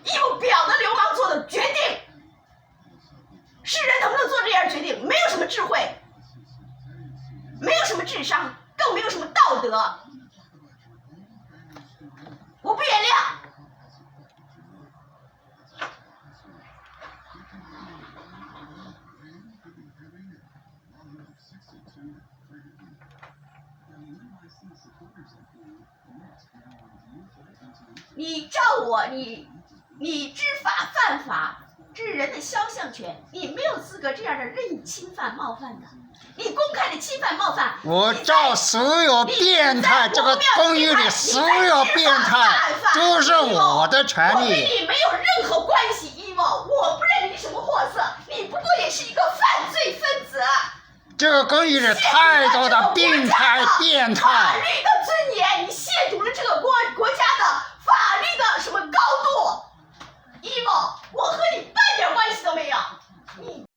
一部婊的流氓做的决定。世人能不能做这样决定？没有什么智慧，没有什么智商，更没有什么道德。我不原谅。你照我，你知法犯法，治人的肖像权，你没有资格这样的任意侵犯冒犯的，你公开的侵犯冒犯。我照所有变态，这个公寓里所有变态都是我的权利。我跟你没有任何关系，伊莫，我不认你什么货色，你不过也是一个犯罪分子。这个公寓里太多的病态变态。法律的尊严，你亵渎了这个国家